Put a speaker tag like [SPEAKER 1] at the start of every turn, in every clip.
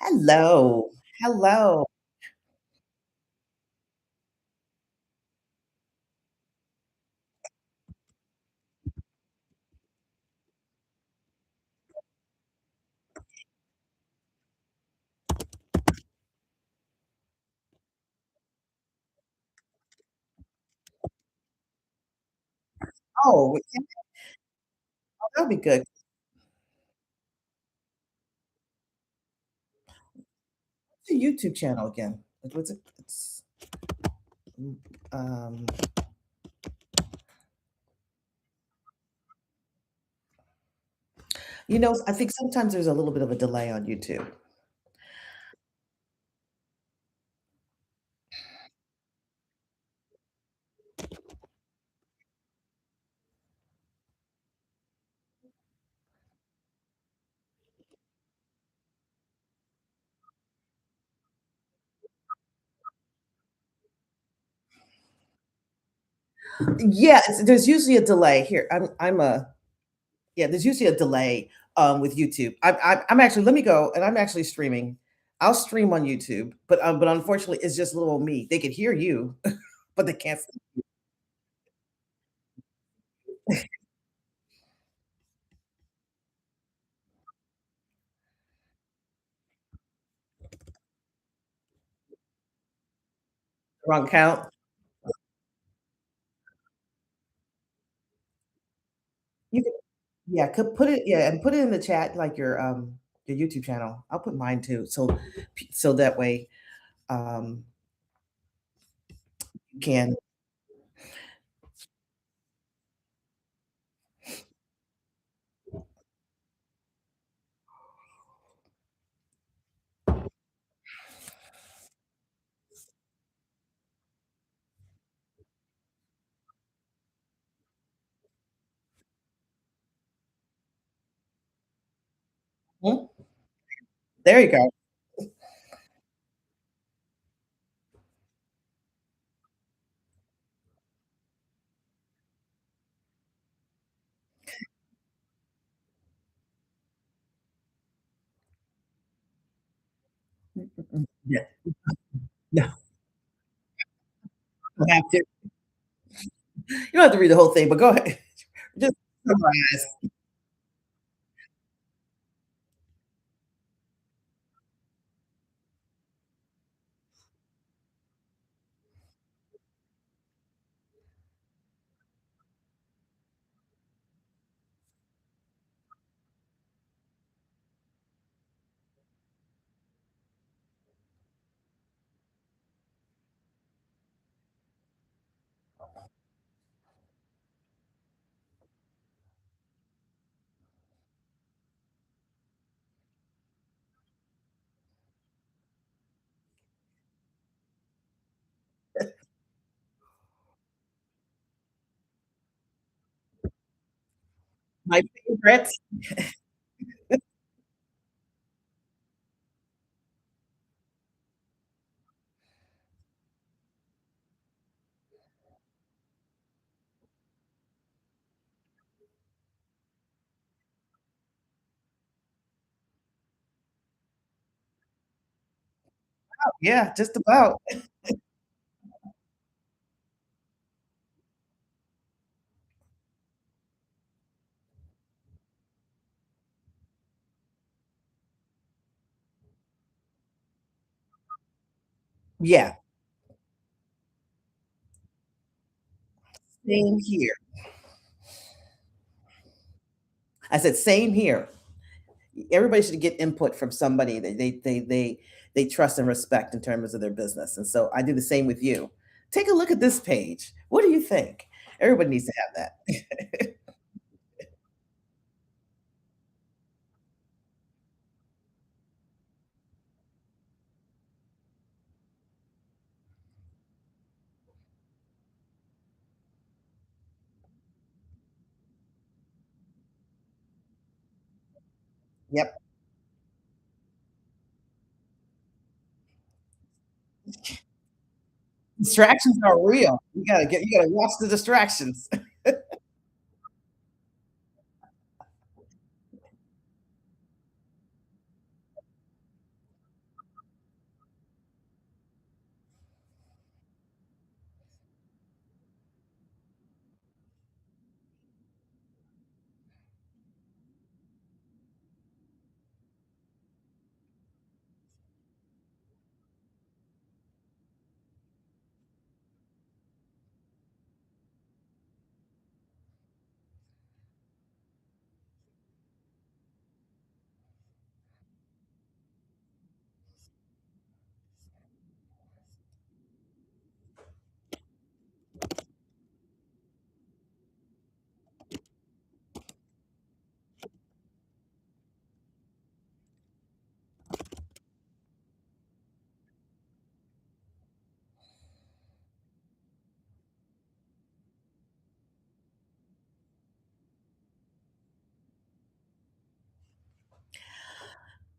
[SPEAKER 1] Hello. Hello. Oh, yeah, that'll be good. What's your YouTube channel again? What's it? It's um, I think sometimes there's a little bit of a delay on YouTube. Yeah, there's usually a delay here. I'm a yeah. There's usually a delay with YouTube. I'm actually let me go, and I'm actually streaming. I'll stream on YouTube, but unfortunately, it's just little me. They can hear you, but they can't see the wrong count. You can Yeah, could put it yeah, and put it in the chat, like your YouTube channel. I'll put mine too, so that way, um, you can Mhm, there you go. Yeah, no, you don't have to. You don't have to read the whole thing, but go ahead. Just summarize. My favorite. Yeah, just about. Yeah, same here. I said, "Same here." Everybody should get input from somebody that they trust and respect in terms of their business. And so I do the same with you. Take a look at this page. What do you think? Everybody needs to have that. Yep. Distractions are real. You gotta watch the distractions.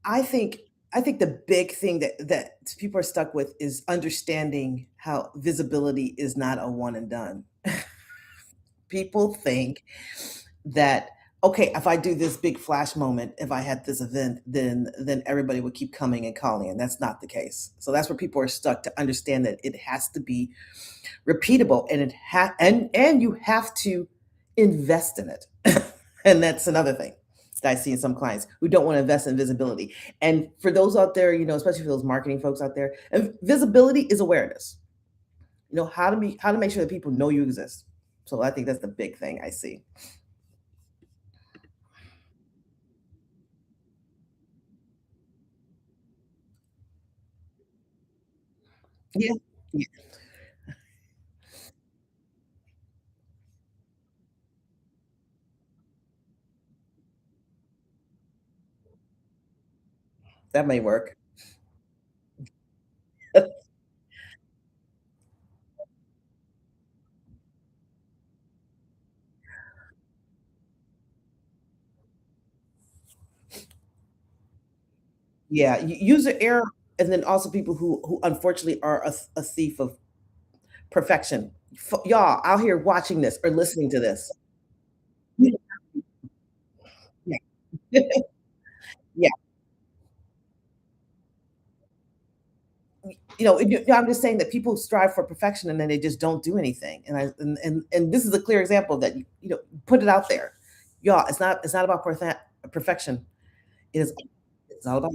[SPEAKER 1] I think I think the big thing that people are stuck with is understanding how visibility is not a one and done. People think that, okay, if I do this big flash moment, if I had this event, then everybody would keep coming and calling, and that's not the case. So that's where people are stuck to understand that it has to be repeatable, and and you have to invest in it. And that's another thing that I see in some clients who don't want to invest in visibility. And for those out there, especially for those marketing folks out there, and visibility is awareness. How to make sure that people know you exist. So I think that's the big thing I see. Yeah, yeah, that may work. Yeah, user error, and then also people who unfortunately are a thief of perfection. Y'all out here watching this or listening to this. Yeah, yeah. Yeah, I'm just saying that people strive for perfection and then they just don't do anything. And this is a clear example that put it out there, y'all. It's not about perfection. It is. It's all about.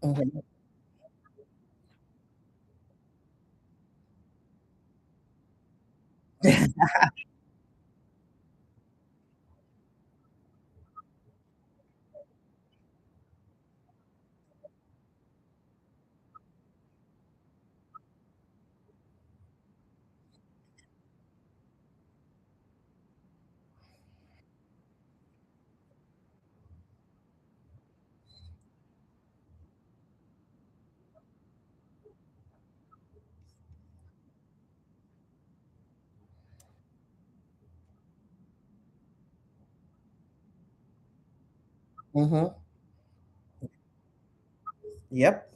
[SPEAKER 1] Mhm. Mhm. Yep.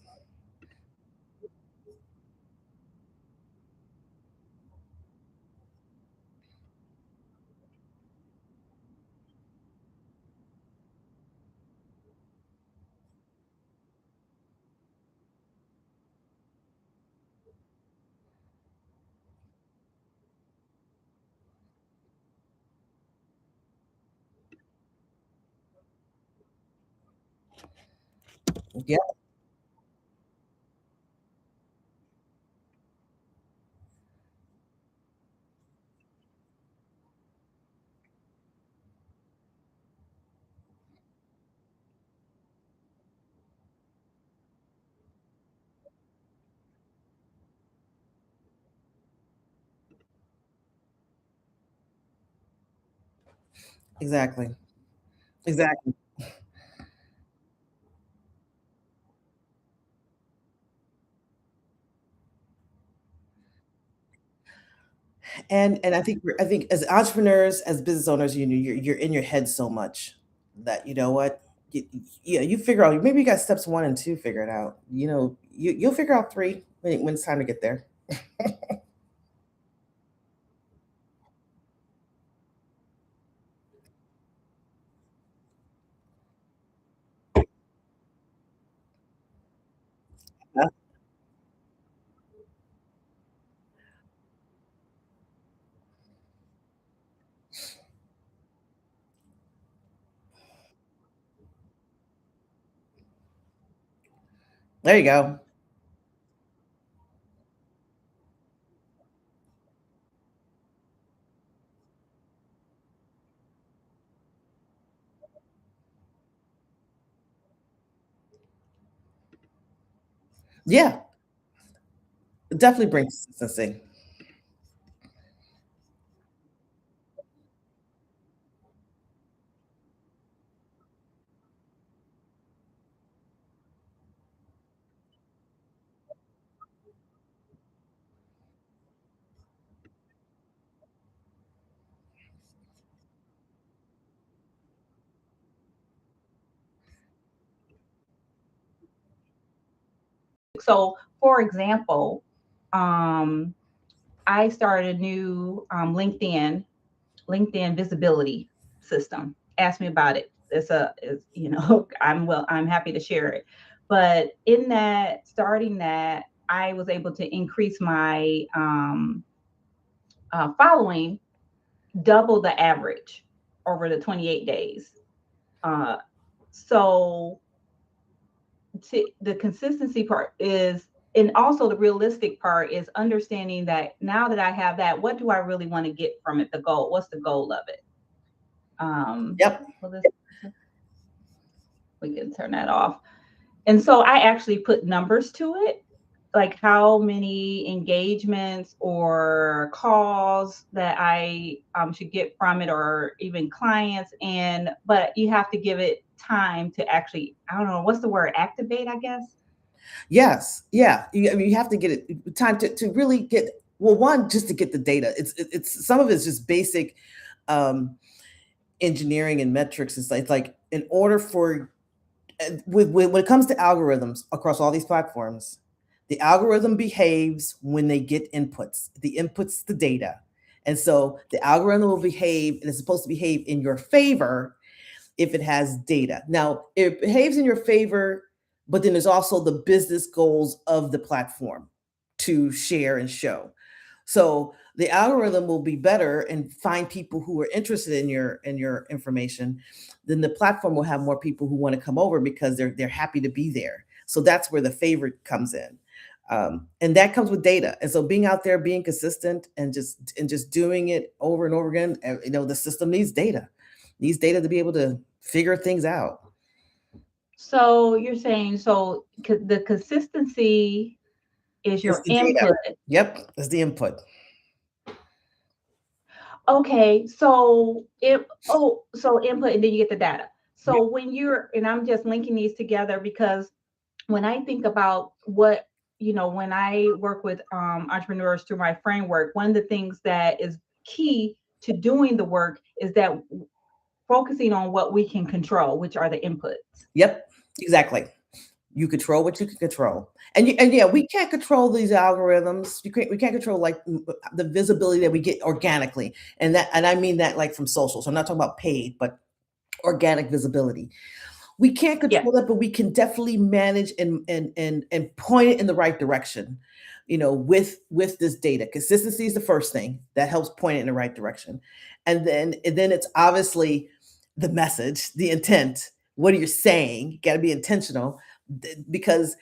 [SPEAKER 1] Yep. Exactly. Exactly. And I think as entrepreneurs, as business owners, you're in your head so much that you know what, yeah, you figure out, maybe you got steps one and two figured out. You'll figure out three when it's time to get there. Yeah, there you go. Yeah, it definitely brings consistency.
[SPEAKER 2] So, for example, um, I started a new LinkedIn visibility system. Ask me about it. I'm happy to share it. But in that, starting that, I was able to increase my following double the average over the 28 days. Uh, so the consistency part is, and also the realistic part is understanding that now that I have that, what do I really want to get from it? The goal. What's the goal of it?
[SPEAKER 1] Yep.
[SPEAKER 2] Well, this we can turn that off. And so I actually put numbers to it, like how many engagements or calls that I should get from it, or even clients. And but you have to give it time to actually, I don't know what's the word, activate, I guess.
[SPEAKER 1] Yes. Yeah. I mean, you have to get it time to really get, well, one, just to get the data. It's some of it's just basic um, engineering and metrics. It's like in order for when it comes to algorithms across all these platforms, the algorithm behaves when they get inputs. The inputs the data, and so the algorithm will behave, and it's supposed to behave in your favor if it has data. Now, it behaves in your favor, but then there's also the business goals of the platform to share and show. So the algorithm will be better and find people who are interested in your information. Then the platform will have more people who want to come over because they're happy to be there. So that's where the favorite comes in. And that comes with data. And so being out there, being consistent, and just doing it over and over again. The system needs data to be able to figure things out.
[SPEAKER 2] So you're saying, so the consistency is
[SPEAKER 1] It's
[SPEAKER 2] your
[SPEAKER 1] the data.
[SPEAKER 2] input.
[SPEAKER 1] Yep, it's the input.
[SPEAKER 2] Okay, so so input, and then you get the data.
[SPEAKER 1] Yep.
[SPEAKER 2] So when you're, and I'm just linking these together because when I think about what, when I work with entrepreneurs through my framework, one of the things that is key to doing the work is that focusing on what we can control, which are the inputs.
[SPEAKER 1] Yep. Exactly. You control what you can control. And yeah, we can't control these algorithms. We can't control like the visibility that we get organically. And I mean that like from social. So I'm not talking about paid, but organic visibility. We can't
[SPEAKER 2] Yes.
[SPEAKER 1] control that, but we can definitely manage and point it in the right direction. With this data, consistency is the first thing that helps point it in the right direction, and then it's obviously the message, the intent. What are you saying? You got to be intentional, because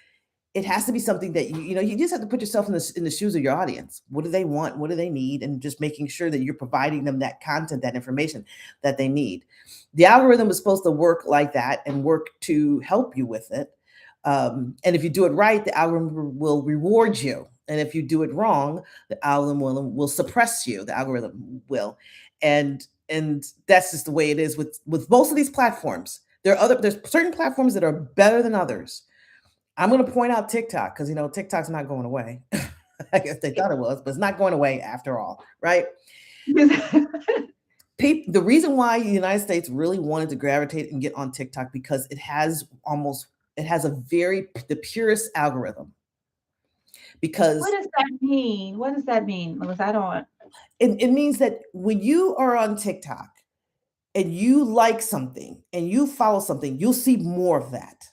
[SPEAKER 1] it has to be something that you just have to put yourself in the shoes of your audience. What do they want? What do they need? And just making sure that you're providing them that content, that information that they need. The algorithm is supposed to work like that and work to help you with it. And if you do it right, the algorithm will reward you. And if you do it wrong, the algorithm will suppress you. The algorithm will, and that's just the way it is with most of these platforms. There's certain platforms that are better than others. I'm going to point out TikTok because TikTok's not going away. I guess they thought it was, but it's not going away after all, right? The reason why the United States really wanted to gravitate and get on TikTok because it has a very the purest algorithm,
[SPEAKER 2] What
[SPEAKER 1] because
[SPEAKER 2] does that mean? What does that mean, Melissa? I don't.
[SPEAKER 1] it means that when you are on TikTok and you like something and you follow something, you'll see more of that.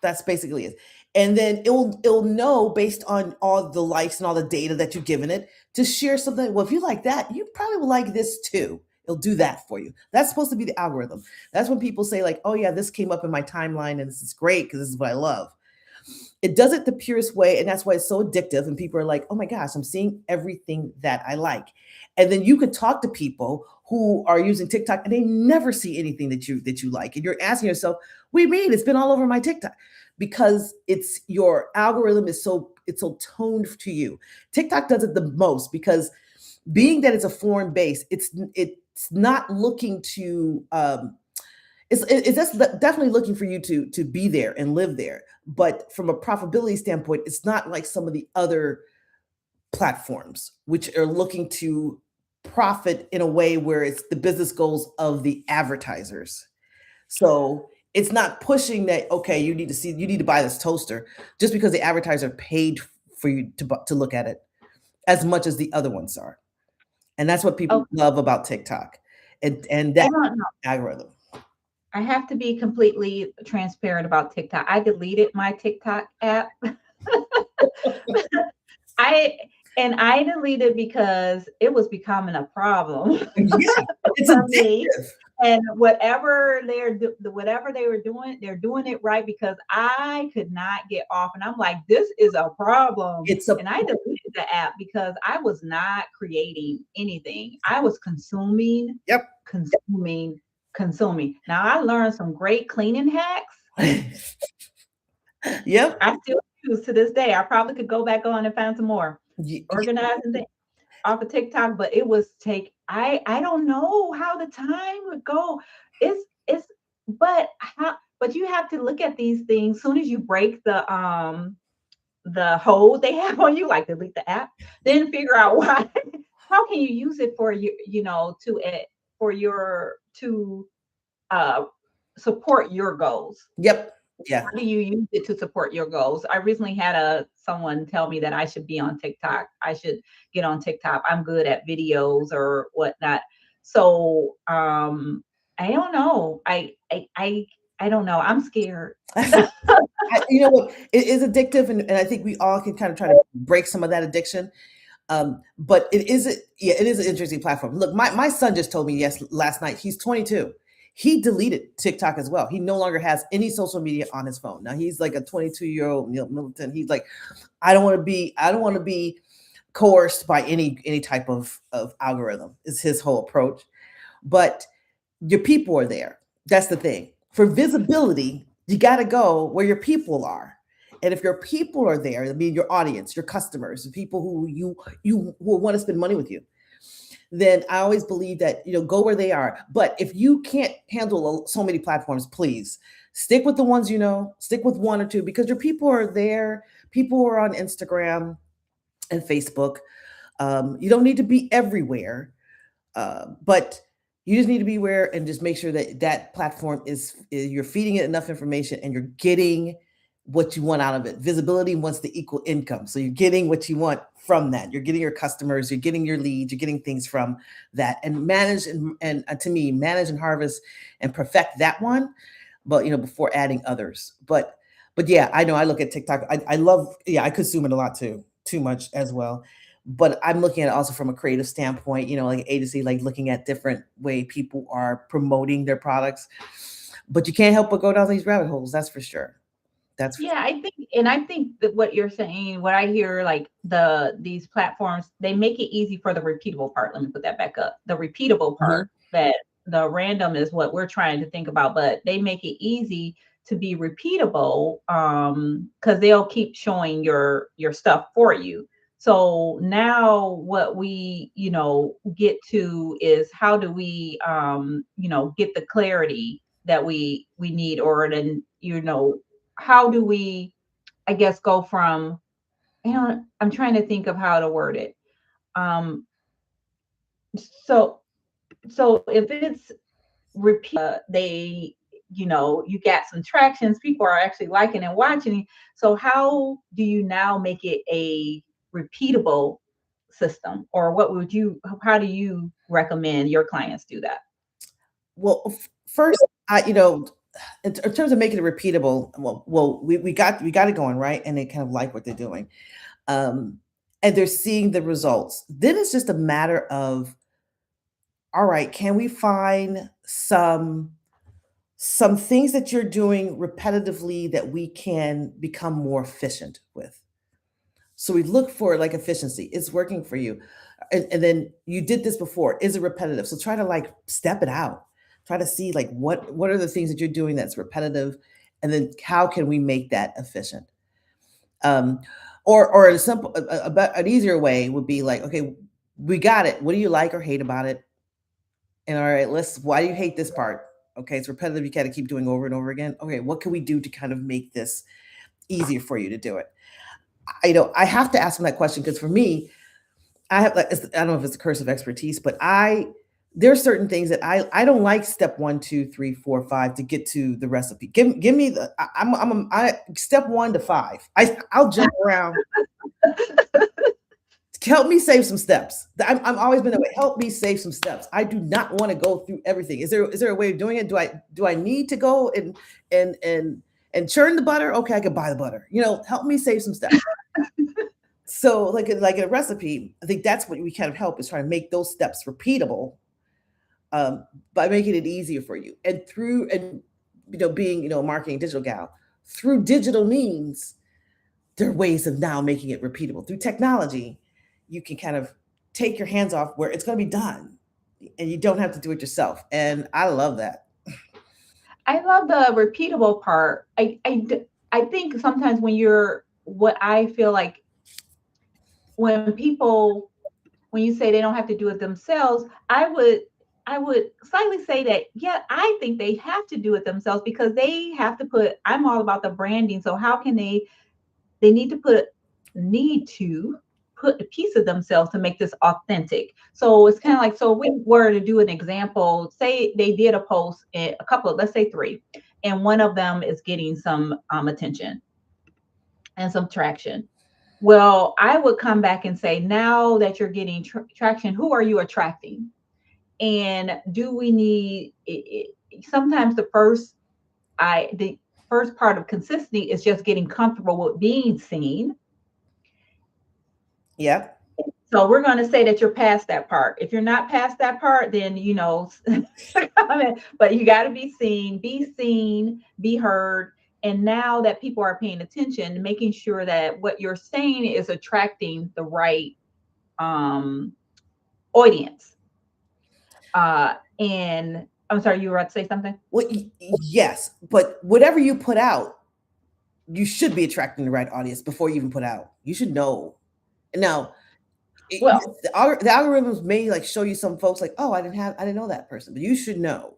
[SPEAKER 1] That's basically it. And then it'll know based on all the likes and all the data that you've given it to share something. Well, if you like that, you probably will like this too. It'll do that for you. That's supposed to be the algorithm. That's when people say like, "Oh yeah, this came up in my timeline and this is great because this is what I love." It does it the purest way, and that's why it's so addictive. And people are like, "Oh my gosh, I'm seeing everything that I like." And then you could talk to people who are using TikTok and they never see anything that you like. And you're asking yourself, what do you mean? It's been all over my TikTok. Because it's your algorithm is so toned to you. TikTok does it the most because being that it's a foreign base, it's not looking to it's just definitely looking for you to be there and live there. But from a profitability standpoint, it's not like some of the other platforms which are looking to profit in a way where it's the business goals of the advertisers. So it's not pushing that, okay, you need to buy this toaster just because the advertiser paid for you to look at it as much as the other ones are. And that's what people
[SPEAKER 2] Oh,
[SPEAKER 1] love about TikTok and
[SPEAKER 2] I
[SPEAKER 1] that
[SPEAKER 2] don't know.
[SPEAKER 1] algorithm.
[SPEAKER 2] I have to be completely transparent about TikTok. I deleted my TikTok app. I I deleted because it was becoming a problem
[SPEAKER 1] Yeah, it's
[SPEAKER 2] for me.
[SPEAKER 1] addictive.
[SPEAKER 2] And whatever they were doing, they're doing it right because I could not get off. And I'm like, this is a problem.
[SPEAKER 1] It's a
[SPEAKER 2] And I deleted the app because I was not creating anything. I was consuming,
[SPEAKER 1] Yep.
[SPEAKER 2] consuming, consuming. Now I learned some great cleaning hacks.
[SPEAKER 1] Yep.
[SPEAKER 2] I still use to this day. I probably could go back on and find some more
[SPEAKER 1] Y
[SPEAKER 2] organizing things off of TikTok, but it was take I don't know how the time would go. It's but how but you have to look at these things soon as you break the hold they have on you, like delete the app, then figure out why. How can you use it for to for your to uh support your goals?
[SPEAKER 1] Yep. Yeah.
[SPEAKER 2] How do you use it to support your goals? I recently had a someone tell me that I should be on TikTok. I should get on TikTok. I'm good at videos or whatnot. So I don't know. I don't know. I'm scared.
[SPEAKER 1] You know what? It is addictive, and I think we all can kind of try to break some of that addiction. But it is an interesting platform. Look, my son just told me last night. He's 22. He deleted TikTok as well. He no longer has any social media on his phone. Now he's like a 22-year-old militant. He's like, I don't want to be coerced by any type of algorithm. Is his whole approach. But your people are there. That's the thing. For visibility, you got to go where your people are. And if your people are there, I mean your audience, your customers, the people who want to spend money with you, then I always believe that go where they are. But if you can't handle so many platforms, please stick with the ones you know. Stick with one or two because your people are there. People are on Instagram and Facebook. You don't need to be everywhere, but you just need to be aware and just make sure that that platform is you're feeding it enough information and you're getting what you want out of it. Visibility wants to equal income. So you're getting what you want from that. You're getting your customers, you're getting your leads, you're getting things from that and manage and to me, manage and harvest and perfect that one. But before adding others. But yeah, I know I look at TikTok. I love, yeah, I consume it a lot too much as well. But I'm looking at it also from a creative standpoint, like agency, like looking at different way people are promoting their products. But you can't help but go down these rabbit holes. That's for sure. That's for
[SPEAKER 2] Yeah, I think that what you're saying, what I hear, like these platforms, they make it easy for the repeatable part. Let me put that back up. The repeatable
[SPEAKER 1] Mhm.
[SPEAKER 2] part, that the random is what we're trying to think about, but they make it easy to be repeatable because they'll keep showing your stuff for you. So now what we, get to is how do we get the clarity that we need, or then how do we, I guess, go from, I'm trying to think of how to word it. Um, so, so if it's they, you got some tractions, people are actually liking and watching. So how do you now make it a repeatable system, or how do you recommend your clients do that?
[SPEAKER 1] well, first, in terms of making it repeatable, we got it going right, and they kind of like what they're doing, um, and they're seeing the results. Then it's just a matter of, all right, can we find some things that you're doing repetitively that we can become more efficient with? So we look for like efficiency. It's working for you. and then you did this before. Is it repetitive? So try to like step it out. Try to see like what are the things that you're doing that's repetitive, and then how can we make that efficient? Um, or a simple, an easier way would be like, okay, we got it. What do you like or hate about it? And all right, let's. Why do you hate this part? Okay, it's repetitive. You got to keep doing over and over again. Okay, what can we do to kind of make this easier for you to do it? I have to ask them that question because for me, I have like I don't know if it's a curse of expertise, but there are certain things that I don't like step one, two, three, four, five to get to the recipe. Give me the I step one to five. I'll jump around. Help me save some steps. I'm always been that way. Help me save some steps. I do not want to go through everything. Is there a way of doing it? Do I need to go and and and churn the butter? Okay, I can buy the butter. Help me save some steps. So like a recipe, I think that's what we kind of help is try to make those steps repeatable, by making it easier for you. And being a marketing digital gal, through digital means, there are ways of now making it repeatable through technology. You can kind of take your hands off where it's going to be done, and you don't have to do it yourself. And I love that.
[SPEAKER 2] I love the repeatable part. I think sometimes what I feel like when people, when you say they don't have to do it themselves, I would slightly say that, yeah, I think they have to do it themselves because they have to put, I'm all about the branding. So how can they need to put a piece of themselves to make this authentic. So it's kind of like, so if we were to do an example, say they did a post, a couple of, let's say three, and one of them is getting some attention and some traction. Well, I would come back and say, now that you're getting traction, who are you attracting? And do we need sometimes the first part of consistency is just getting comfortable with being seen.
[SPEAKER 1] Yeah.
[SPEAKER 2] So we're going to say that you're past that part. If you're not past that part, then but you got to be seen, be heard. And now that people are paying attention, making sure that what you're saying is attracting the right um, audience. And I'm sorry, you were about to say something?
[SPEAKER 1] Well, yes, but whatever you put out, you should be attracting the right audience before you even put out. You should know. Now,
[SPEAKER 2] Well,
[SPEAKER 1] the algorithms may like show you some folks like, oh, I didn't know that person, but you should know.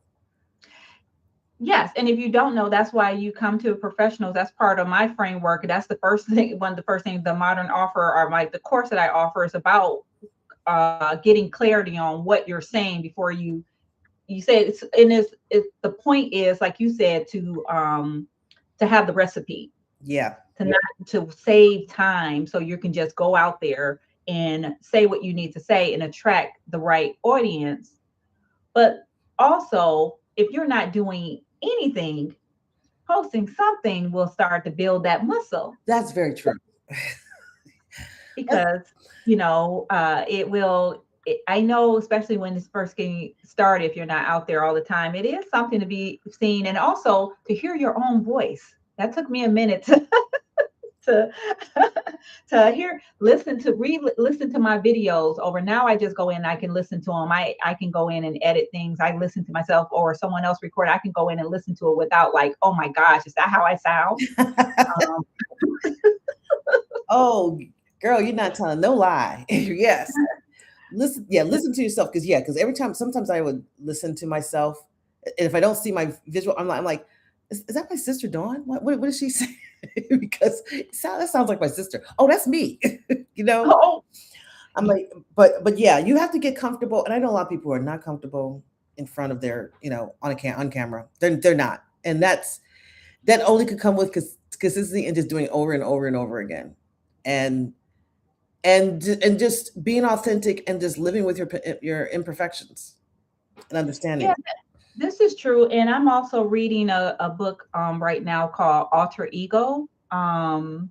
[SPEAKER 2] yes, and if you don't know, that's why you come to professionals. That's part of my framework. That's the first thing. One of the first things the modern offer or the course that I offer is about getting clarity on what you're saying before you say it's. And the point is, like you said, to have the recipe,
[SPEAKER 1] Yeah.
[SPEAKER 2] to not to save time, so you can just go out there and say what you need to say and attract the right audience. But also, if you're not doing anything, posting something will start to build that muscle
[SPEAKER 1] That's very true. That's,
[SPEAKER 2] because it will. I know, especially when it's first getting started, if you're not out there all the time, it is something to be seen and also to hear your own voice. That took me a minute to to hear, listen to my videos over. Now I just go in, I can listen to them. I can go in and edit things. I listen to myself or someone else record. I can go in and listen to it without like, oh my gosh, is that how I sound? Um,
[SPEAKER 1] oh, girl, you're not telling no lie. Yes. Listen to yourself because every time sometimes I would listen to myself, and if I don't see my visual, I'm like, is that my sister Dawn? What is she saying? Because that sounds like my sister. Oh, that's me. you know,
[SPEAKER 2] oh,
[SPEAKER 1] I'm like, but yeah, you have to get comfortable. And I know a lot of people who are not comfortable in front of their, on camera. They're not, and that only could come with consistency and just doing it over and over and over again, and and just being authentic and just living with your imperfections and understanding
[SPEAKER 2] yeah,
[SPEAKER 1] them.
[SPEAKER 2] this is true. And I'm also reading a book right now called Alter Ego. And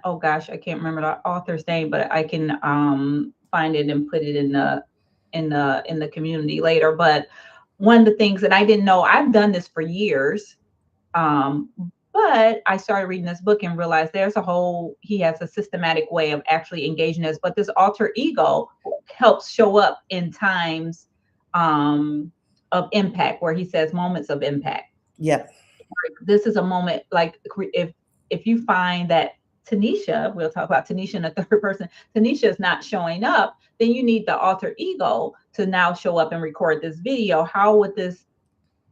[SPEAKER 2] oh gosh, I can't remember the author's name, but I can find it and put it in the community later. But one of the things that I didn't know, I've done this for years, um, But I started reading this book and realized he has a systematic way of actually engaging us. But this alter ego helps show up in times um, of impact, where he says moments of impact.
[SPEAKER 1] Yep.
[SPEAKER 2] This is a moment, like if you find that Tanisha, we'll talk about Tanisha in the third person, Tanisha is not showing up, then you need the alter ego to now show up and record this video. How would this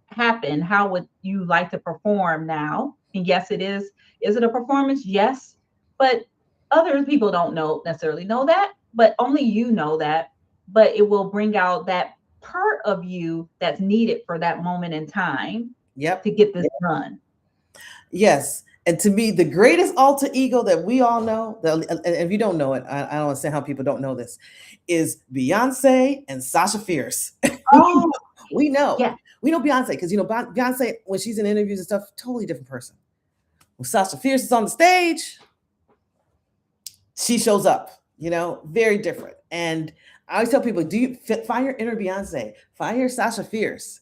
[SPEAKER 2] happen? How would you like to perform now? And yes, it is. Is it a performance? Yes. But other people don't necessarily know that, but only you know that. But it will bring out that part of you that's needed for that moment in time
[SPEAKER 1] Yep.
[SPEAKER 2] to get this done.
[SPEAKER 1] Yes. And to me, the greatest alter ego that we all know, and if you don't know it, I don't understand how people don't know this, is Beyonce and Sasha Fierce.
[SPEAKER 2] Oh,
[SPEAKER 1] we know.
[SPEAKER 2] yeah.
[SPEAKER 1] We know Beyonce because, Beyonce, when she's in interviews and stuff, totally different person. When Sasha Fierce is on the stage, she shows up, very different. And I always tell people, do you find your inner Beyonce, find your Sasha Fierce,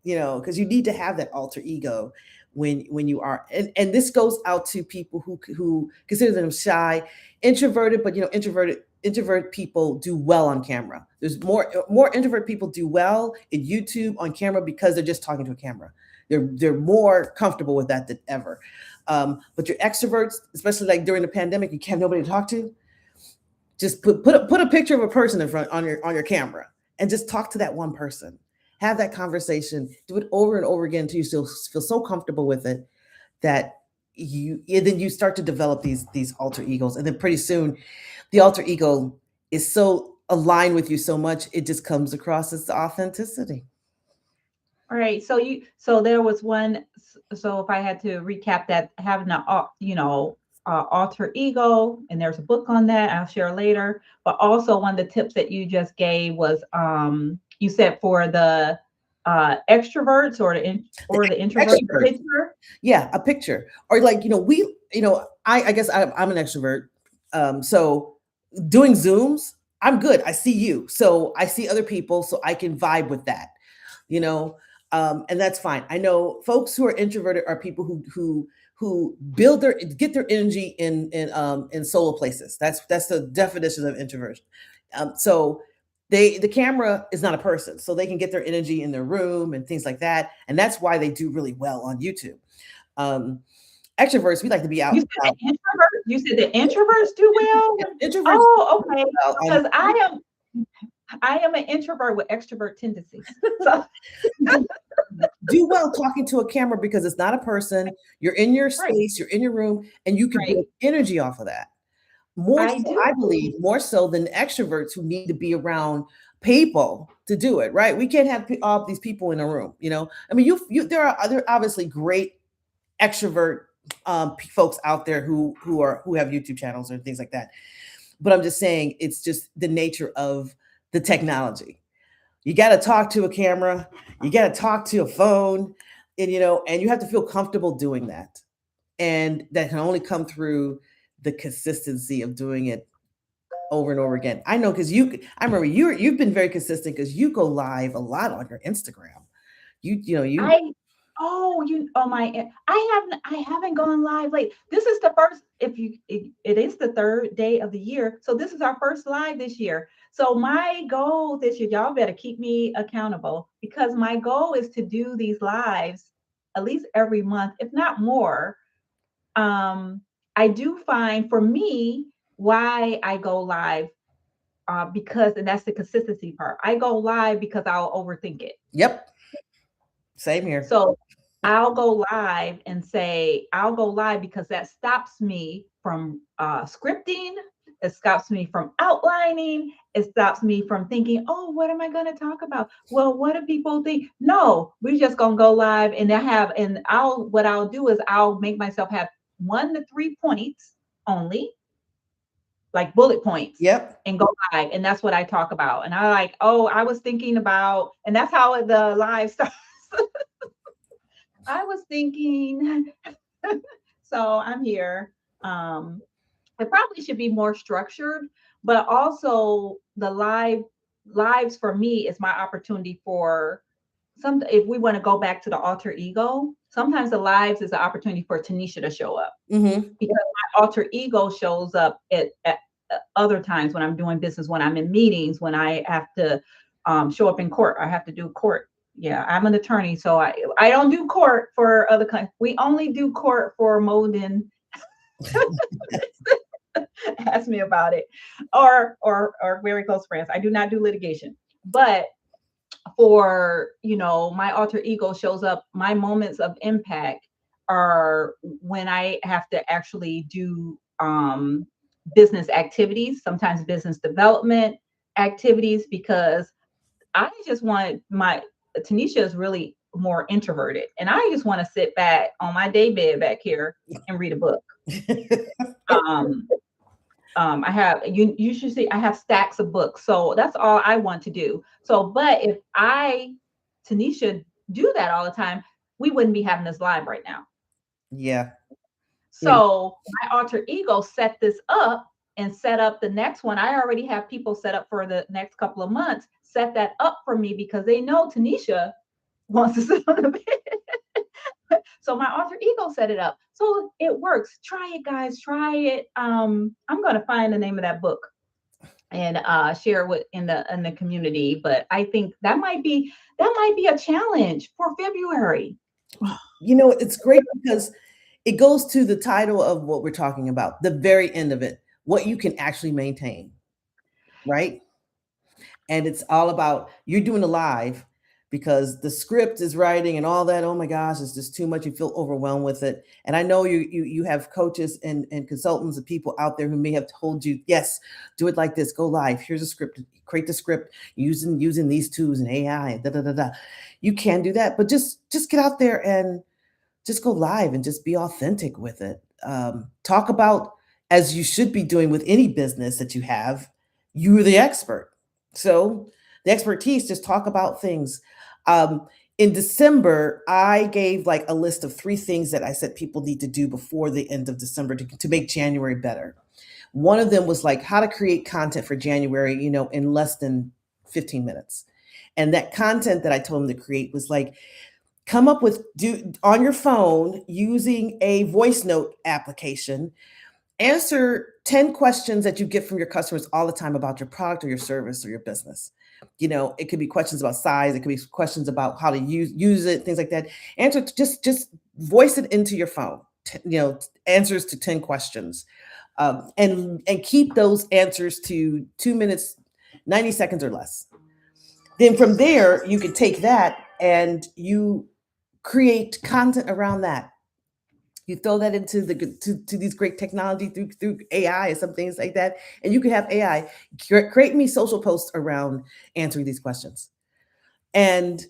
[SPEAKER 1] because you need to have that alter ego when you are, and this goes out to people who consider them shy, introverted, but introvert people do well on camera. There's more introvert people do well in YouTube on camera because they're just talking to a camera. They're more comfortable with that than ever. But your extroverts, especially like during the pandemic, you can't have nobody to talk to. Just put a picture of a person in front on your camera and just talk to that one person. Have that conversation. Do it over and over again until you still feel so comfortable with it that then you start to develop these alter egos, and then pretty soon the alter ego is so aligned with you so much it just comes across as authenticity.
[SPEAKER 2] All right. So there was one. So if I had to recap that, having alter ego, and there's a book on that I'll share later. But also one of the tips that you just gave was, you said for the extroverts or the introverts, the
[SPEAKER 1] Extrovert.
[SPEAKER 2] picture.
[SPEAKER 1] Yeah, a picture. Or like, I guess I'm an extrovert. So doing Zooms, I'm good. I see you. So I see other people, so I can vibe with that, you know, and that's fine. I know folks who are introverted are people who get their energy in solo places. That's the definition of introversion. So the camera is not a person, so they can get their energy in their room and things like that, and that's why they do really well on YouTube. Um, Extroverts, we like to be out.
[SPEAKER 2] You said the introverts do well.
[SPEAKER 1] Introverts
[SPEAKER 2] Oh, okay.
[SPEAKER 1] well on
[SPEAKER 2] Because I am an introvert with extrovert tendencies. So
[SPEAKER 1] do well talking to a camera because it's not a person. You're in your
[SPEAKER 2] right,
[SPEAKER 1] space, you're in your room, and you can
[SPEAKER 2] right.
[SPEAKER 1] build energy off of that. More
[SPEAKER 2] I
[SPEAKER 1] so,
[SPEAKER 2] do.
[SPEAKER 1] I believe, more so than extroverts who need to be around people to do it. Right? We can't have all these people in a room. I mean, there are obviously great extrovert folks out there who have YouTube channels and things like that. But I'm just saying, it's just the nature of the technology. You got to talk to a camera, you got to talk to a phone, and you have to feel comfortable doing that. And that can only come through the consistency of doing it over and over again. I know because I remember you've been very consistent because you go live a lot on your Instagram. You.
[SPEAKER 2] I I haven't gone live late. This is the first, it is the third day of the year. So this is our first live this year. So my goal this year, y'all better keep me accountable, because my goal is to do these lives at least every month, if not more. I do find, for me, why I go live, because, and that's the consistency part. I go live because I'll overthink it.
[SPEAKER 1] Yep. Same here.
[SPEAKER 2] So I'll go live because that stops me from scripting. It stops me from outlining. It stops me from thinking, oh, what am I going to talk about? Well, what do people think? No, we're just going to go live, and what I'll do is I'll make myself have 1 to 3 points only, like bullet points,
[SPEAKER 1] Yep.
[SPEAKER 2] and go live. And that's what I talk about. And I was thinking about, and that's how the live starts. I was thinking, so I'm here. It probably should be more structured, but also the lives for me is my opportunity for some. If we want to go back to the alter ego, sometimes the lives is an opportunity for Tanisha to show up,
[SPEAKER 1] Hmm.
[SPEAKER 2] because my alter ego shows up at other times when I'm doing business, when I'm in meetings, when I have to show up in court. I have to do court. Yeah, I'm an attorney, so I don't do court for other countries. We only do court for Molden. Ask me about it, or very close friends. I do not do litigation, but for, my alter ego shows up, my moments of impact are when I have to actually do business activities, sometimes business development activities, because I just want my Tanisha is really more introverted, and I just want to sit back on my day bed back here and read a book. um I have, you should see, I have stacks of books. So that's all I want to do. So, but if Tanisha, do that all the time, we wouldn't be having this live right now.
[SPEAKER 1] Yeah. Yeah.
[SPEAKER 2] So my alter ego set this up and set up the next one. I already have people set up for the next couple of months, set that up for me because they know Tanisha wants to sit on the bed. So my alter ego set it up. So it works. Try it, guys. Try it. I'm gonna find the name of that book and share with in the community. But I think that might be a challenge for February.
[SPEAKER 1] It's great because it goes to the title of what we're talking about, the very end of it, what you can actually maintain, right? And it's all about you're doing a live because the script is writing and all that. Oh my gosh, it's just too much. You feel overwhelmed with it. And I know you have coaches and consultants and people out there who may have told you, yes, do it like this, go live. Here's a script, create the script using these tools and AI and da da da da. You can do that, but just get out there and just go live and just be authentic with it. Talk about, as you should be doing with any business that you have, you're the expert. So the expertise, just talk about things. Um, in December, I gave like a list of 3 things that I said people need to do before the end of December to make January better. One of them was like how to create content for January, in less than 15 minutes. And that content that I told them to create was like, come up with do on your phone using a voice note application, answer 10 questions that you get from your customers all the time about your product or your service or your business. It could be questions about size, it could be questions about how to use it, things like that. Answer, just voice it into your phone. Answers to 10 questions. And keep those answers to 2 minutes, 90 seconds or less. Then from there, you could take that and you create content around that. You throw that into to these great technology through AI and some things like that, and you can have AI create me social posts around answering these questions. And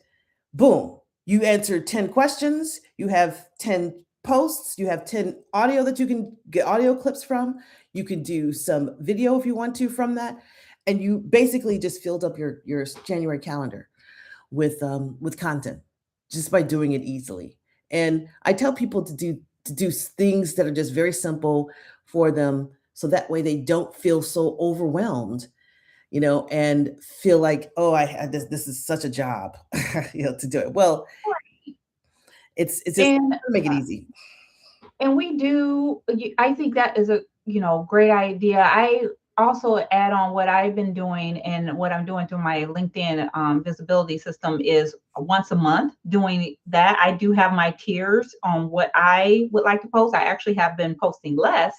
[SPEAKER 1] boom, you answer 10 questions, you have 10 posts, you have 10 audio that you can get audio clips from, you can do some video if you want to from that, and you basically just filled up your January calendar with content just by doing it easily. And I tell people to do things that are just very simple for them, so that way they don't feel so overwhelmed, and feel like, oh, I had this is such a job, to do it. Well, it's just
[SPEAKER 2] And
[SPEAKER 1] make it easy.
[SPEAKER 2] we do. I think that is a great idea. I also add on what I've been doing and what I'm doing through my LinkedIn visibility system is once a month doing that. I do have my tiers on what I would like to post. I actually have been posting less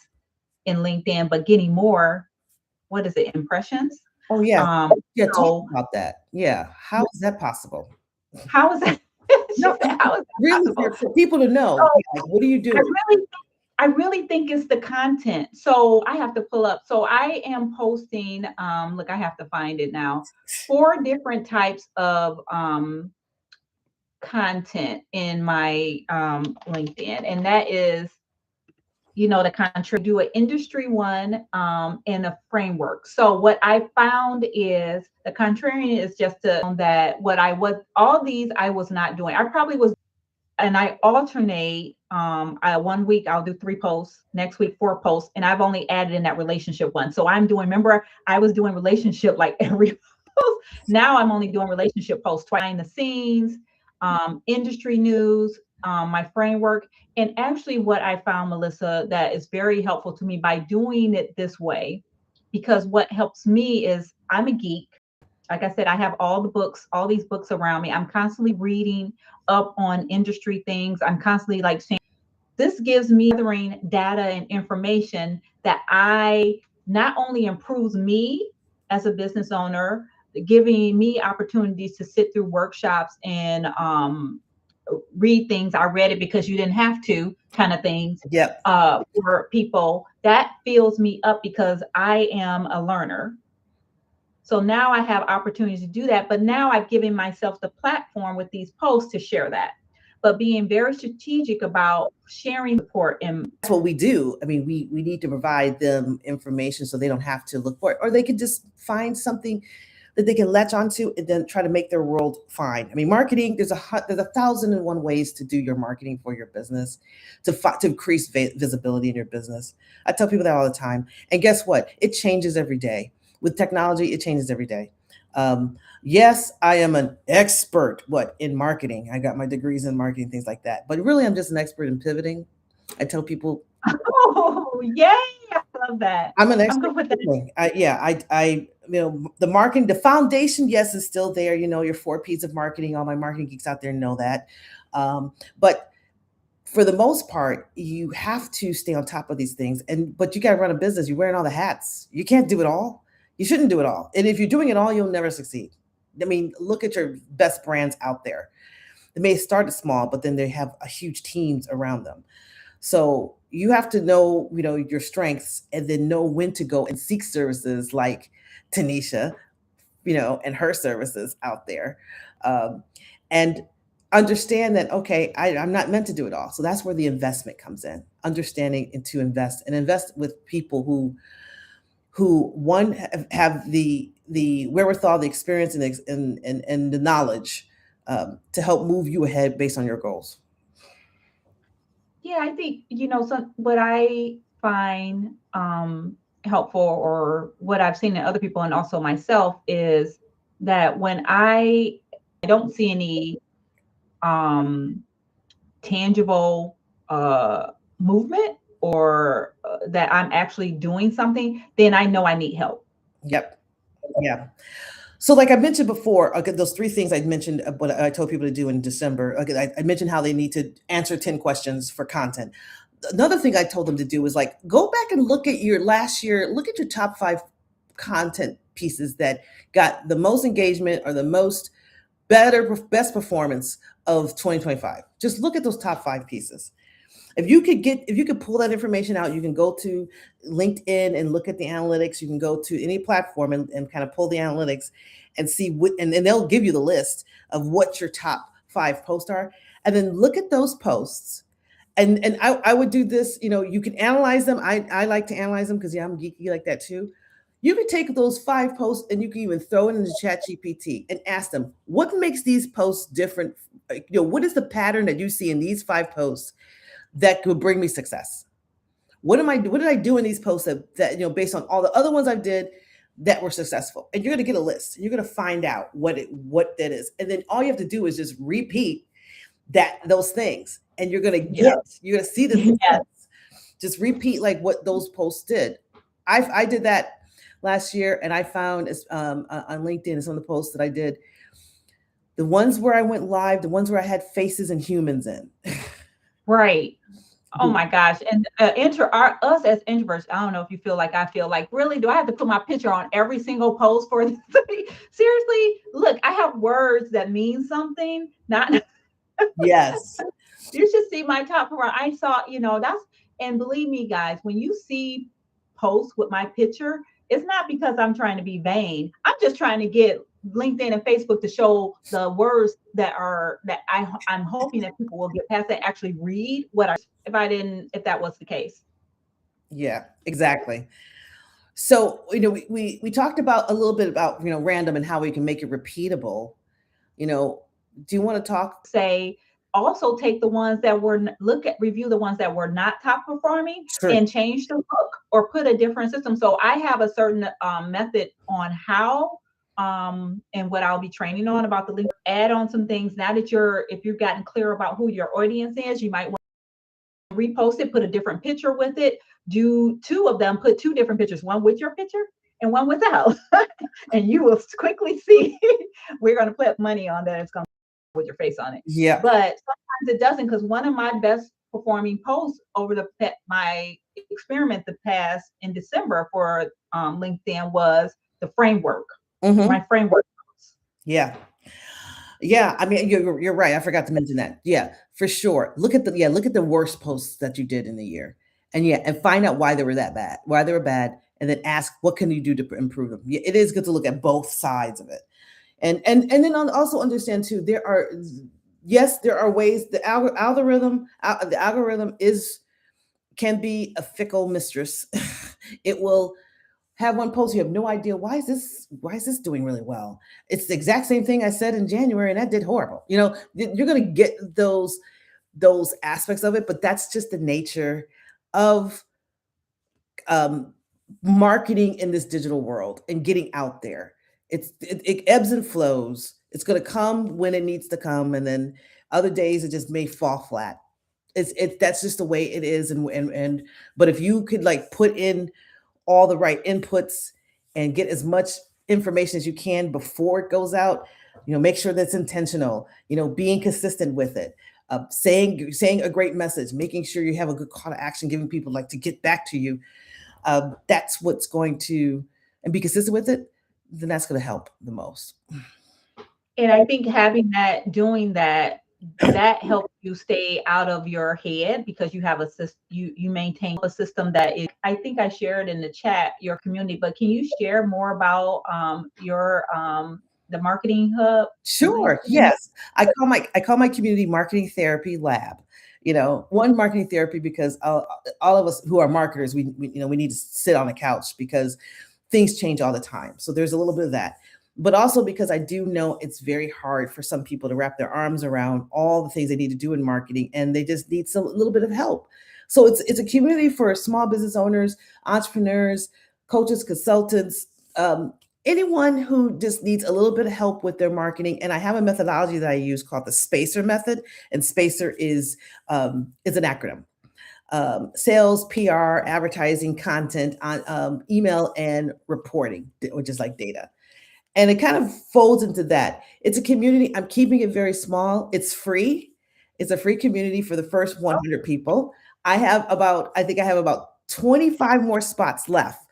[SPEAKER 2] in LinkedIn, but getting more. What is it? Impressions.
[SPEAKER 1] Oh yeah.
[SPEAKER 2] Um,
[SPEAKER 1] Yeah, talk
[SPEAKER 2] so
[SPEAKER 1] about that. Yeah. How is that possible?
[SPEAKER 2] how is that? She
[SPEAKER 1] No,
[SPEAKER 2] said, "How is that
[SPEAKER 1] really,
[SPEAKER 2] possible?"
[SPEAKER 1] for people to know,
[SPEAKER 2] So
[SPEAKER 1] like, what are you
[SPEAKER 2] I
[SPEAKER 1] doing?
[SPEAKER 2] really I really think it's the content. So I have to pull up. So I am posting, look, I have to find it now. 4 different types of content in my LinkedIn. And that is, the contrary, do an industry one and a framework. So what I found is the contrarian is just to that what I was all these I was not doing. I probably was, and I alternate. One week I'll do 3 posts, next week 4 posts, and I've only added in that relationship one. So I'm doing. Remember, I was doing relationship like every post. Now I'm only doing relationship posts, twice behind the scenes, industry news. my framework. And actually, what I found, Melissa, that is very helpful to me by doing it this way, because what helps me is I'm a geek. Like I said, I have all the books, all these books around me. I'm constantly reading up on industry things. I'm constantly like this gives me gathering data and information that I not only improves me as a business owner, giving me opportunities to sit through workshops and read things. I read it because you didn't have to, kind of things.
[SPEAKER 1] Yep.
[SPEAKER 2] For people that fills me up because I am a learner. So now I have opportunities to do that, but now I've given myself the platform with these posts to share that. But being very strategic about sharing support and
[SPEAKER 1] That's what we do. I mean, we need to provide them information so they don't have to look for it, or they can just find something that they can latch onto and then try to make their world fine. I mean, marketing, there's a thousand and one ways to do your marketing for your business, to increase visibility in your business. I tell people that all the time. And guess what? It changes every day. With technology, it changes every day. Yes, I am an expert in marketing. I got my degrees in marketing, things like that. But really, I'm just an expert in pivoting. I tell people
[SPEAKER 2] oh yay, I love that.
[SPEAKER 1] I'm an
[SPEAKER 2] I'm
[SPEAKER 1] expert
[SPEAKER 2] gonna put
[SPEAKER 1] in
[SPEAKER 2] that.
[SPEAKER 1] pivoting. The marketing, the foundation, yes, is still there. You know, your 4 P's of marketing. All my marketing geeks out there know that. But for the most part, you have to stay on top of these things. But you got to run a business. You're wearing all the hats. You can't do it all. You shouldn't do it all. And if you're doing it all, you'll never succeed. I mean, look at your best brands out there. They may start small, but then they have a huge teams around them. So you have to know, your strengths, and then know when to go and seek services like Tanisha, and her services out there. Um, and understand that, okay, I'm not meant to do it all. So that's where the investment comes in, understanding and to invest with people who one have the wherewithal, the experience, and the knowledge, to help move you ahead based on your goals.
[SPEAKER 2] Yeah, I think, so what I find helpful, or what I've seen in other people and also myself, is that when I don't see any um tangible movement, or that I'm actually doing something, then I know I need help.
[SPEAKER 1] Yep. Yeah. So, like I mentioned before, okay, those 3 things I mentioned, what I told people to do in December. Okay, I mentioned how they need to answer 10 questions for content. Another thing I told them to do was, like, go back and look at your last year. Look at your top 5 content pieces that got the most engagement, or the best performance of 2025. Just look at those top 5 pieces. If you could pull that information out, you can go to LinkedIn and look at the analytics. You can go to any platform and kind of pull the analytics and see and they'll give you the list of what your top 5 posts are. And then look at those posts. And I would do this, you can analyze them. I like to analyze them because, yeah, I'm geeky like that too. You can take those 5 posts and you can even throw it into Chat GPT and ask them, what makes these posts different? What is the pattern that you see in these 5 posts that could bring me success? What did I do in these posts that based on all the other ones I did that were successful? And you're going to get a list. And you're going to find out what that is. And then all you have to do is just repeat those things, and
[SPEAKER 2] Yes.
[SPEAKER 1] you're going to see the
[SPEAKER 2] Yes.
[SPEAKER 1] success. Just repeat like what those posts did. I did that last year, and I found on LinkedIn and some of the posts that I did, the ones where I went live, the ones where I had faces and humans in.
[SPEAKER 2] Right. Oh my gosh. And us as introverts, I don't know if you feel like I feel like, really, do I have to put my picture on every single post for this? Seriously, look, I have words that mean something. Not
[SPEAKER 1] Yes.
[SPEAKER 2] you should see my top four. I saw, and believe me, guys, when you see posts with my picture, it's not because I'm trying to be vain. I'm just trying to get LinkedIn and Facebook to show the words I'm hoping that people will get past that, actually read what I, if that was the case.
[SPEAKER 1] Yeah, exactly. So, we talked about a little bit about, random and how we can make it repeatable. Do you want to talk?
[SPEAKER 2] Say, also take the ones that review the ones that were not top performing,
[SPEAKER 1] Sure.
[SPEAKER 2] and change the look or put a different system. So I have a certain method on how and what I'll be training on about the link, add on some things now that if you've gotten clear about who your audience is, you might want to repost it, put a different picture with it, do two of them, put two different pictures, one with your picture and one without. And you will quickly see we're going to put money on that. It's going to with your face on it.
[SPEAKER 1] Yeah.
[SPEAKER 2] But sometimes it doesn't, because one of my best performing posts over my experiment the past in December for LinkedIn was the framework.
[SPEAKER 1] Mm-hmm.
[SPEAKER 2] My framework.
[SPEAKER 1] Yeah. Yeah, I mean, you're right. I forgot to mention that. Yeah, for sure. Look at the worst posts that you did in the year, and yeah, and find out why they were that bad, why they were bad, and then ask what can you do to improve them. Yeah, it is good to look at both sides of it, and then also understand too. There are ways. The algorithm is can be a fickle mistress. It will have one post, you have no idea why is this doing really well. It's the exact same thing I said in January and that did horrible. You're going to get those aspects of it, but that's just the nature of um, marketing in this digital world and getting out there. It ebbs and flows. It's going to come when it needs to come, and then other days it just may fall flat. That's just the way it is, and but if you could like put in all the right inputs and get as much information as you can before it goes out, make sure that's intentional, being consistent with it, saying a great message, making sure you have a good call to action, giving people like to get back to you. That's what's going to, and be consistent with it, then that's going to help the most.
[SPEAKER 2] And I think having that, doing that helps you stay out of your head, because you have a system, you maintain a system that is, I think I shared in the chat your community, but can you share more about your the marketing hub?
[SPEAKER 1] Sure. Yes. I call my community marketing therapy lab. One, marketing therapy because all of us who are marketers, we need to sit on a couch because things change all the time. So there's a little bit of that. But also because I do know it's very hard for some people to wrap their arms around all the things they need to do in marketing, and they just need a little bit of help. So it's a community for small business owners, entrepreneurs, coaches, consultants, anyone who just needs a little bit of help with their marketing. And I have a methodology that I use called the SPACER method, and SPACER is an acronym: sales, PR, advertising, content, on email, and reporting, which is like data. And it kind of folds into that. It's a community. I'm keeping it very small. It's free. It's a free community for the first 100 people. I think I have about 25 more spots left,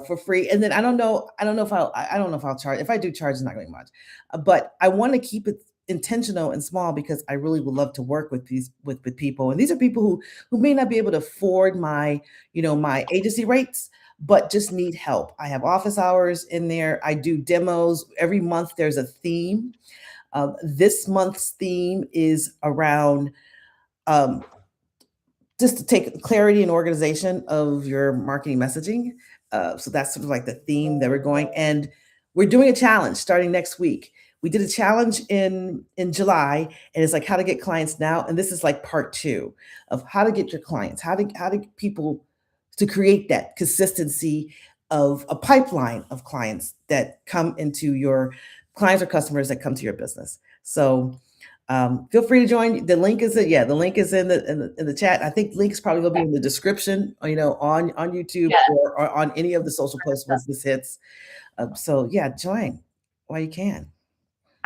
[SPEAKER 1] for free. And then I don't know if I'll charge. If I do charge, it's not going to be much. But I want to keep it intentional and small because I really would love to work with with people. And these are people who may not be able to afford my agency rates, but just need help. I have office hours in there. I do demos every month. There's a theme. This month's theme is around um, just to take clarity and organization of your marketing messaging. So that's sort of like the theme that we're going. And we're doing a challenge starting next week. We did a challenge in July, and it's like how to get clients now. And this is like part 2 of how to get your clients, how to get people to create that consistency of a pipeline of clients that come into your clients or customers that come to your business. So feel free to join. The link is in the chat. I think links probably will be in the description, on YouTube,
[SPEAKER 2] Yeah.
[SPEAKER 1] or on any of the social posts once this hits. So yeah, join while you can.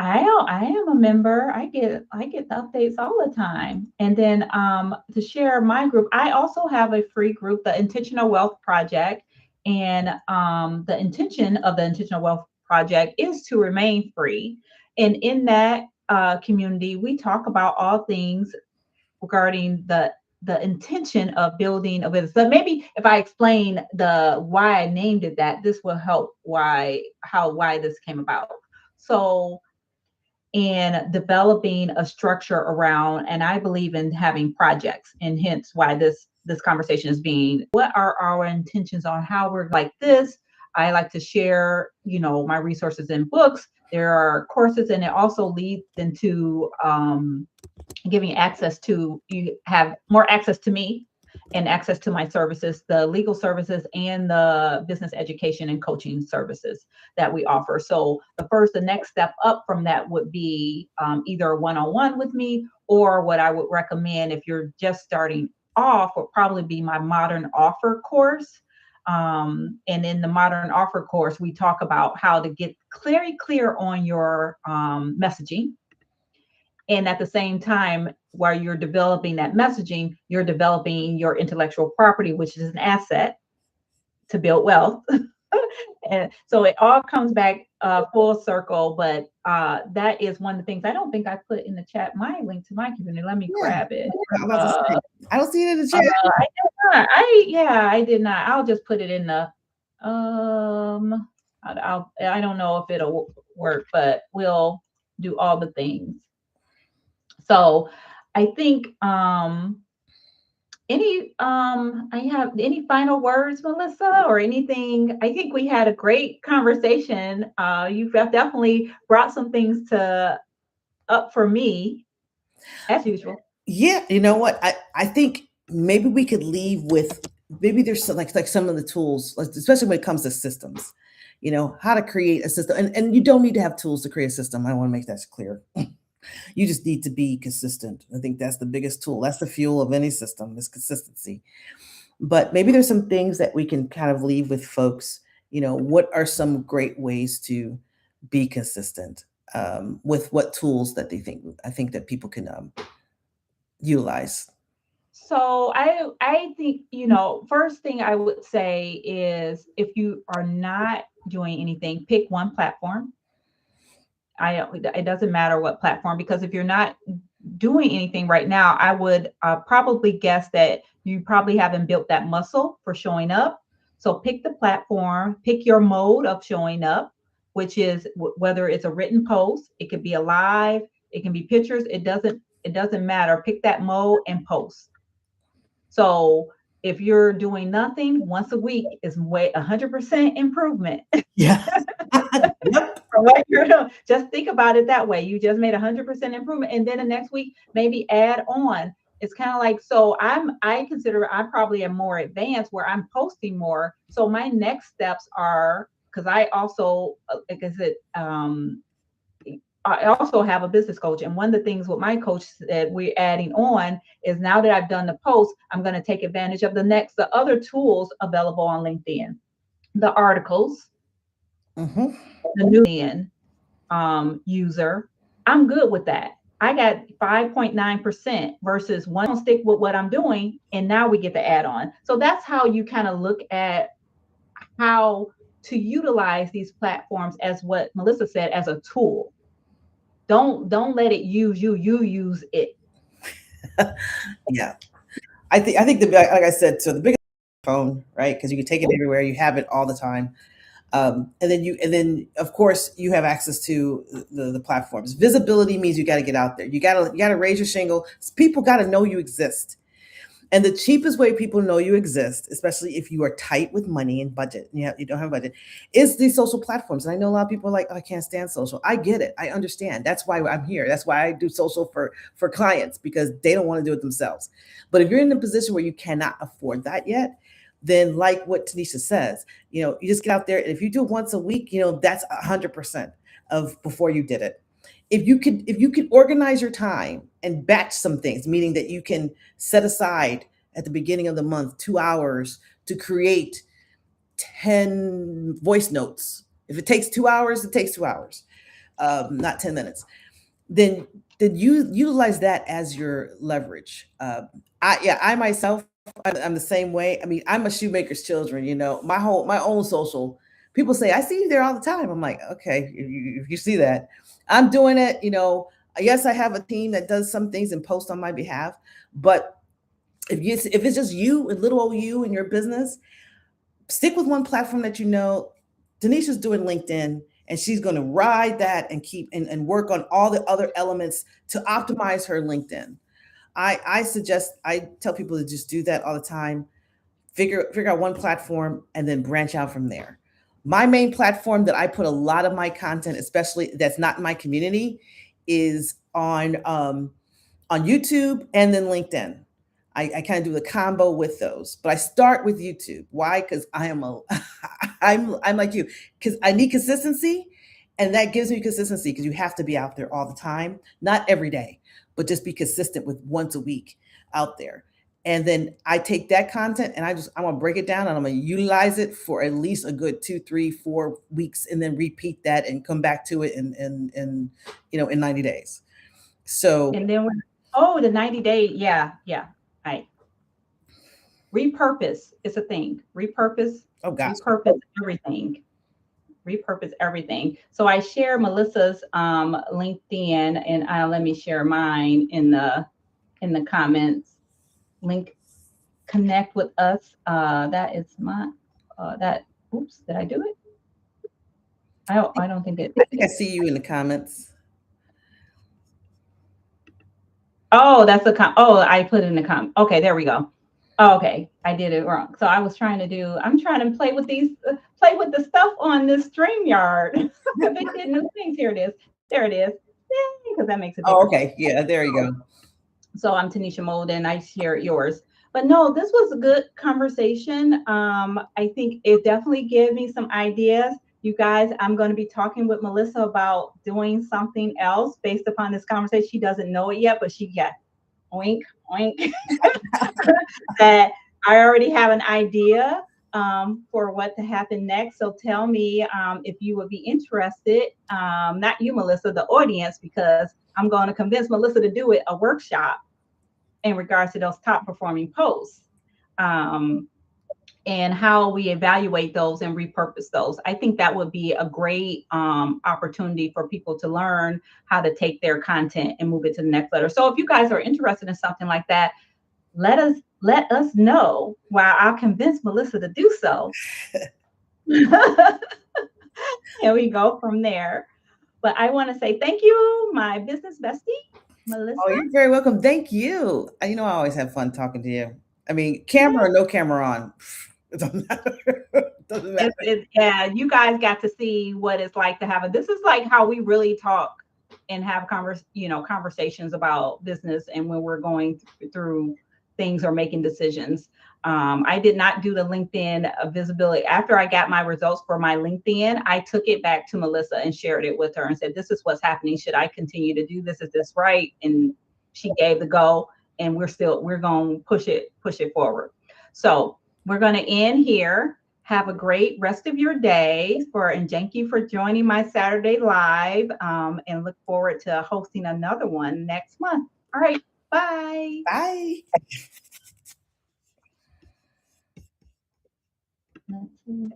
[SPEAKER 2] I am a member. I get the updates all the time. And then to share my group, I also have a free group, the Intentional Wealth Project. And the intention of the Intentional Wealth Project is to remain free. And in that community, we talk about all things regarding the intention of building a business. So maybe if I explain the why I named it that, this will help why this came about. So in developing a structure around, and I believe in having projects, and hence why this conversation is being, what are our intentions on how we're like this. I like to share my resources in books. There are courses, and it also leads into giving access to, you have more access to me and access to my services, the legal services and the business education and coaching services that we offer. So the next step up from that would be either one-on-one with me, or what I would recommend if you're just starting off would probably be my modern offer course. And in the modern offer course, we talk about how to get very clear on your messaging. And at the same time, while you're developing that messaging, you're developing your intellectual property, which is an asset to build wealth. And so it all comes back full circle. But that is one of the things I don't think I put in the chat. My link to my community. Let me
[SPEAKER 1] Yeah,
[SPEAKER 2] grab it.
[SPEAKER 1] I'm about to say, I don't see it in the chat.
[SPEAKER 2] I did not. I did not. I'll just put it in the I don't know if it'll work, but we'll do all the things. So I think I have any final words, Melissa, or anything? I think we had a great conversation. You've definitely brought some things to up for me as usual.
[SPEAKER 1] Yeah, you know what? I think maybe we could leave with, maybe there's some, like some of the tools, especially when it comes to systems. How to create a system, and you don't need to have tools to create a system. I want to make that clear. You just need to be consistent. I think that's the biggest tool. That's the fuel of any system, is consistency. But maybe there's some things that we can kind of leave with folks. What are some great ways to be consistent, with what tools that I think that people can utilize.
[SPEAKER 2] So I think, first thing I would say is, if you are not doing anything, pick one platform. It doesn't matter what platform, because if you're not doing anything right now, I would probably guess that you probably haven't built that muscle for showing up. So pick the platform, pick your mode of showing up, which is whether it's a written post, it could be a live, it can be pictures. It doesn't matter. Pick that mode and post. So if you're doing nothing, once a week is 100% improvement.
[SPEAKER 1] Yeah. Yep.
[SPEAKER 2] From what you're doing. Just think about it that way. You just made 100% improvement, and then the next week maybe add on. It's kind of like, so I consider I probably am more advanced where I'm posting more. So my next steps are, because I also, like I said, I also have a business coach. And one of the things what my coach said we're adding on is, now that I've done the post, I'm going to take advantage of the other tools available on LinkedIn, the articles,
[SPEAKER 1] Mm-hmm.
[SPEAKER 2] the new user. I'm good with that. I got 5.9% versus one stick with what I'm doing. And now we get the add on. So that's how you kind of look at how to utilize these platforms, as what Melissa said, as a tool. Don't let it use you. You use it.
[SPEAKER 1] Yeah. I think like I said, so the biggest phone, right? Because you can take it everywhere. You have it all the time. And then of course you have access to the platforms. Visibility means you got to get out there. You got to raise your shingle. People got to know you exist. And the cheapest way people know you exist, especially if you are tight with money and budget, you don't have a budget, is these social platforms. And I know a lot of people are like, oh, I can't stand social. I get it. I understand. That's why I'm here. That's why I do social for clients, because they don't want to do it themselves. But if you're in a position where you cannot afford that yet, then like what Tanisha says, you just get out there. And if you do it once a week, that's 100% of before you did it. If you could organize your time and batch some things, meaning that you can set aside at the beginning of the month 2 hours to create 10 voice notes. If it takes 2 hours, it takes 2 hours, not 10 minutes. Then you utilize that as your leverage. I myself, I'm the same way. I mean, I'm a shoemaker's children. My own social. People say, I see you there all the time. I'm like, okay, if you see that, I'm doing it. Yes, I have a team that does some things and post on my behalf. But if it's just you and little old you and your business, stick with one platform that you know. Denisha's doing LinkedIn, and she's going to ride that and keep and work on all the other elements to optimize her LinkedIn. I tell people to just do that all the time. Figure out one platform and then branch out from there. My main platform that I put a lot of my content, especially that's not in my community, is on YouTube and then LinkedIn. I kind of do the combo with those, but I start with YouTube. Why? Because I am a, I'm like you, because I need consistency, and that gives me consistency because you have to be out there all the time, not every day, but just be consistent with once a week out there. And then I take that content and I'm gonna break it down and I'm gonna utilize it for at least a good 2, 3, 4 weeks, and then repeat that and come back to it in in 90 days. So
[SPEAKER 2] And then when, oh, the 90-day, yeah, yeah. Right. Repurpose is a thing.
[SPEAKER 1] oh gosh.
[SPEAKER 2] Repurpose everything. Repurpose everything. So I share Melissa's LinkedIn, and let me share mine in the comments. Link, connect with us. That is my that. Oops, did I do it? I don't think it.
[SPEAKER 1] I think I see you in the comments.
[SPEAKER 2] Oh, that's a oh, I put it in the comment. Okay, there we go. Oh, okay, I did it wrong. So I was trying to do. I'm trying to play with these, play with the stuff on this StreamYard because they did new things. Here it is. There it is. Yay, because that makes a
[SPEAKER 1] Oh,
[SPEAKER 2] difference.
[SPEAKER 1] okay. Yeah, there you go.
[SPEAKER 2] So I'm Tanisha Molden. I share yours. But no, this was a good conversation. I think it definitely gave me some ideas. You guys, I'm going to be talking with Melissa about doing something else based upon this conversation. She doesn't know it yet, but she got oink, oink, that I already have an idea for what to happen next. So tell me if you would be interested, not you, Melissa, the audience, because I'm going to convince Melissa to do it, a workshop in regards to those top performing posts. And how we evaluate those and repurpose those. I think that would be a great opportunity for people to learn how to take their content and move it to the next level. So if you guys are interested in something like that, let us know while I'll convince Melissa to do so. And we go from there. But I want to say thank you, my business bestie, Melissa.
[SPEAKER 1] Oh, you're very welcome. Thank you. You know, I always have fun talking to you. I mean, camera or no camera on, it doesn't matter. It doesn't matter.
[SPEAKER 2] Yeah, you guys got to see what it's like to have a. This is like how we really talk and have conversations about business, and when we're going through things or making decisions. I did not do the LinkedIn visibility after I got my results for my LinkedIn. I took it back to Melissa and shared it with her and said, "This is what's happening. Should I continue to do this? Is this right?" And she gave the go, and we're going to push it forward. So we're going to end here. Have a great rest of your day and thank you for joining my Saturday live, and look forward to hosting another one next month. All right. Bye.
[SPEAKER 1] Bye.
[SPEAKER 2] That's it.